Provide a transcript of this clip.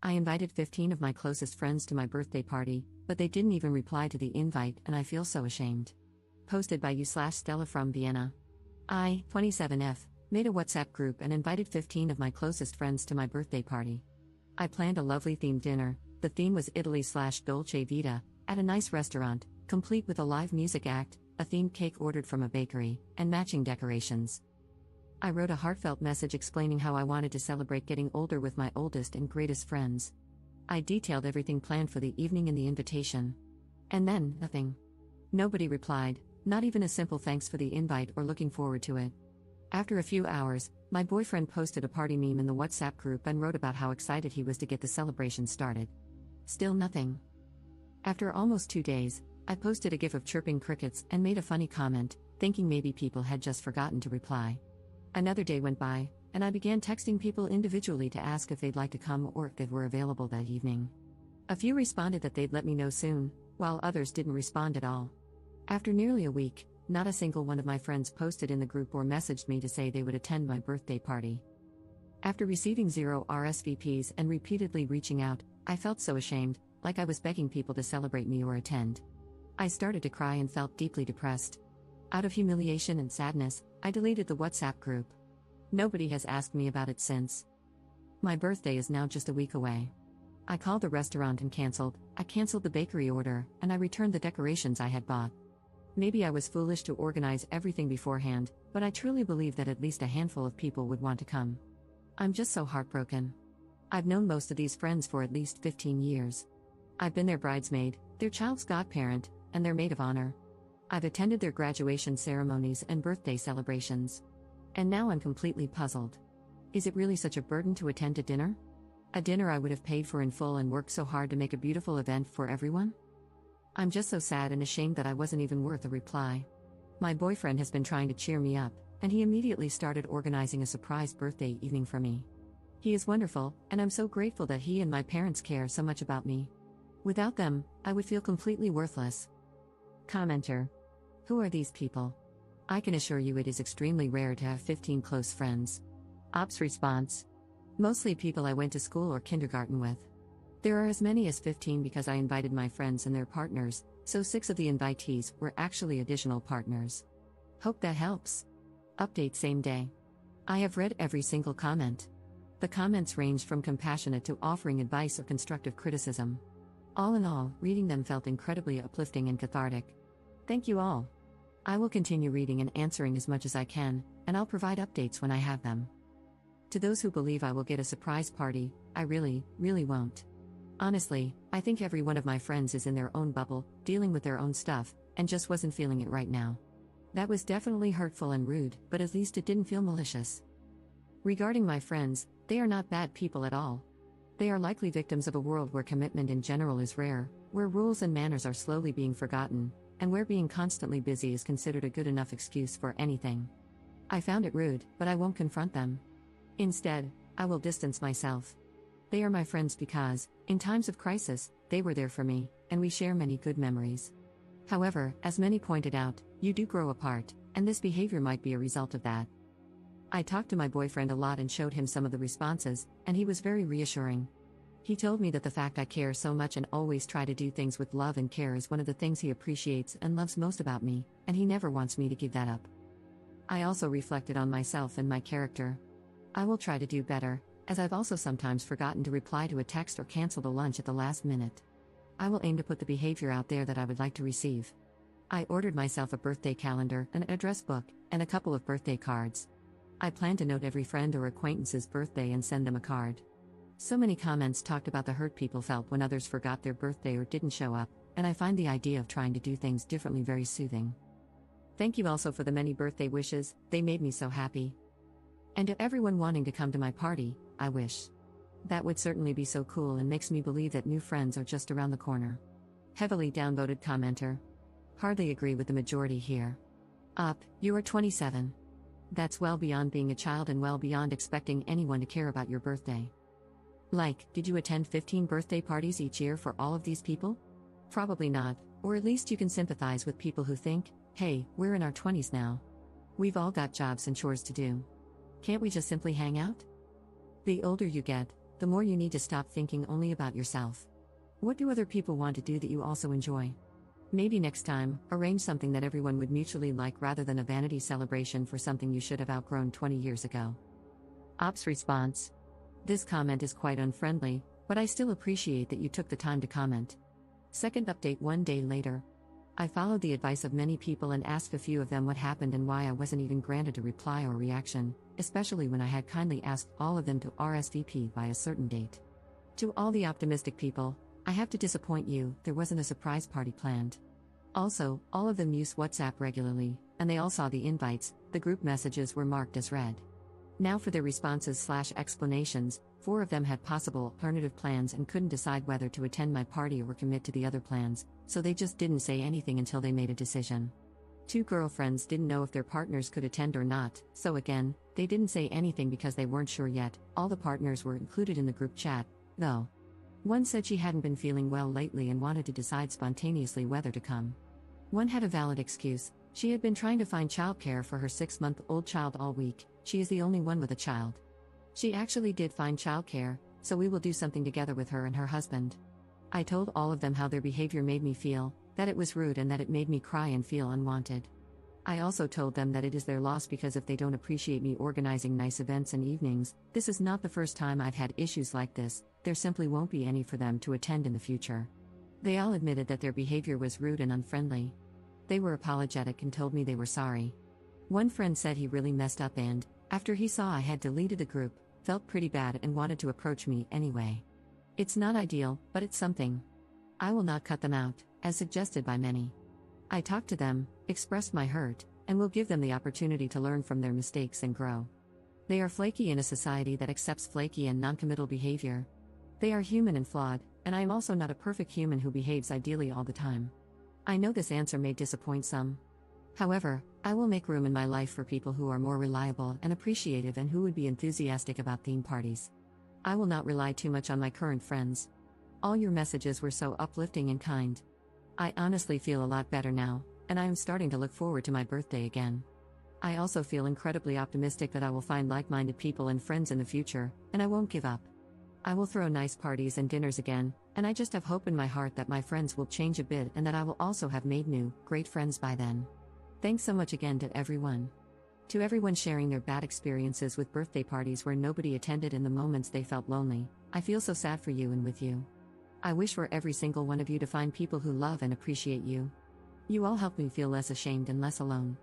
I invited 15 of my closest friends to my birthday party, but they didn't even reply to the invite, and I feel so ashamed. Posted by you/Stella from Vienna. I, 27F, made a WhatsApp group and invited 15 of my closest friends to my birthday party. I planned a lovely themed dinner. The theme was Italy/Dolce Vita, at a nice restaurant, complete with a live music act, a themed cake ordered from a bakery, and matching decorations. I wrote a heartfelt message explaining how I wanted to celebrate getting older with my oldest and greatest friends. I detailed everything planned for the evening in the invitation. And then, nothing. Nobody replied, not even a simple thanks for the invite or looking forward to it. After a few hours, my boyfriend posted a party meme in the WhatsApp group and wrote about how excited he was to get the celebration started. Still nothing. After almost 2 days, I posted a gif of chirping crickets and made a funny comment, thinking maybe people had just forgotten to reply. Another day went by, and I began texting people individually to ask if they'd like to come or if they were available that evening. A few responded that they'd let me know soon, while others didn't respond at all. After nearly a week, not a single one of my friends posted in the group or messaged me to say they would attend my birthday party. After receiving 0 RSVPs and repeatedly reaching out, I felt so ashamed, like I was begging people to celebrate me or attend. I started to cry and felt deeply depressed. Out of humiliation and sadness, I deleted the WhatsApp group. Nobody has asked me about it since. My birthday is now just a week away. I called the restaurant and I canceled the bakery order, and I returned the decorations I had bought. Maybe I was foolish to organize everything beforehand, but I truly believe that at least a handful of people would want to come. I'm just so heartbroken. I've known most of these friends for at least 15 years. I've been their bridesmaid, their child's godparent, and their maid of honor. I've attended their graduation ceremonies and birthday celebrations. And now I'm completely puzzled. Is it really such a burden to attend a dinner? A dinner I would have paid for in full and worked so hard to make a beautiful event for everyone? I'm just so sad and ashamed that I wasn't even worth a reply. My boyfriend has been trying to cheer me up, and he immediately started organizing a surprise birthday evening for me. He is wonderful, and I'm so grateful that he and my parents care so much about me. Without them, I would feel completely worthless. Commenter. Who are these people? I can assure you it is extremely rare to have 15 close friends. Ops response. Mostly people I went to school or kindergarten with. There are as many as 15 because I invited my friends and their partners, so 6 of the invitees were actually additional partners. Hope that helps. Update same day. I have read every single comment. The comments ranged from compassionate to offering advice or constructive criticism. All in all, reading them felt incredibly uplifting and cathartic. Thank you all. I will continue reading and answering as much as I can, and I'll provide updates when I have them. To those who believe I will get a surprise party, I really won't. Honestly, I think every one of my friends is in their own bubble, dealing with their own stuff, and just wasn't feeling it right now. That was definitely hurtful and rude, but at least it didn't feel malicious. Regarding my friends, they are not bad people at all. They are likely victims of a world where commitment in general is rare, where rules and manners are slowly being forgotten, and where being constantly busy is considered a good enough excuse for anything. I found it rude, but I won't confront them. Instead, I will distance myself. They are my friends because, in times of crisis, they were there for me, and we share many good memories. However, as many pointed out, you do grow apart, and this behavior might be a result of that. I talked to my boyfriend a lot and showed him some of the responses, and he was very reassuring. He told me that the fact I care so much and always try to do things with love and care is one of the things he appreciates and loves most about me, and he never wants me to give that up. I also reflected on myself and my character. I will try to do better, as I've also sometimes forgotten to reply to a text or cancel the lunch at the last minute. I will aim to put the behavior out there that I would like to receive. I ordered myself a birthday calendar, an address book, and a couple of birthday cards. I plan to note every friend or acquaintance's birthday and send them a card. So many comments talked about the hurt people felt when others forgot their birthday or didn't show up, and I find the idea of trying to do things differently very soothing. Thank you also for the many birthday wishes, they made me so happy. And to everyone wanting to come to my party, I wish. That would certainly be so cool and makes me believe that new friends are just around the corner. Heavily downvoted commenter. Hardly agree with the majority here. Up, you are 27. That's well beyond being a child and well beyond expecting anyone to care about your birthday. Like, did you attend 15 birthday parties each year for all of these people? Probably not, or at least you can sympathize with people who think, hey, we're in our 20s now. We've all got jobs and chores to do. Can't we just simply hang out? The older you get, the more you need to stop thinking only about yourself. What do other people want to do that you also enjoy? Maybe next time, arrange something that everyone would mutually like rather than a vanity celebration for something you should have outgrown 20 years ago. Ops response. This comment is quite unfriendly, but I still appreciate that you took the time to comment. Second update 1 day later. I followed the advice of many people and asked a few of them what happened and why I wasn't even granted a reply or reaction, especially when I had kindly asked all of them to RSVP by a certain date. To all the optimistic people, I have to disappoint you, there wasn't a surprise party planned. Also, all of them use WhatsApp regularly, and they all saw the invites, the group messages were marked as read. Now for their responses/explanations, 4 of them had possible alternative plans and couldn't decide whether to attend my party or commit to the other plans, so they just didn't say anything until they made a decision. 2 girlfriends didn't know if their partners could attend or not, so again, they didn't say anything because they weren't sure yet. All the partners were included in the group chat, though. One said she hadn't been feeling well lately and wanted to decide spontaneously whether to come. One had a valid excuse, she had been trying to find childcare for her 6-month-old child all week, she is the only one with a child. She actually did find childcare, so we will do something together with her and her husband. I told all of them how their behavior made me feel, that it was rude and that it made me cry and feel unwanted. I also told them that it is their loss because if they don't appreciate me organizing nice events and evenings, this is not the first time I've had issues like this, there simply won't be any for them to attend in the future. They all admitted that their behavior was rude and unfriendly. They were apologetic and told me they were sorry. One friend said he really messed up and, after he saw I had deleted the group, felt pretty bad and wanted to approach me anyway. It's not ideal, but it's something. I will not cut them out, as suggested by many. I talked to them, expressed my hurt, and will give them the opportunity to learn from their mistakes and grow. They are flaky in a society that accepts flaky and noncommittal behavior. They are human and flawed, and I am also not a perfect human who behaves ideally all the time. I know this answer may disappoint some. However, I will make room in my life for people who are more reliable and appreciative and who would be enthusiastic about theme parties. I will not rely too much on my current friends. All your messages were so uplifting and kind. I honestly feel a lot better now, and I am starting to look forward to my birthday again. I also feel incredibly optimistic that I will find like-minded people and friends in the future, and I won't give up. I will throw nice parties and dinners again, and I just have hope in my heart that my friends will change a bit and that I will also have made new, great friends by then. Thanks so much again to everyone. To everyone sharing their bad experiences with birthday parties where nobody attended and the moments they felt lonely, I feel so sad for you and with you. I wish for every single one of you to find people who love and appreciate you. You all help me feel less ashamed and less alone.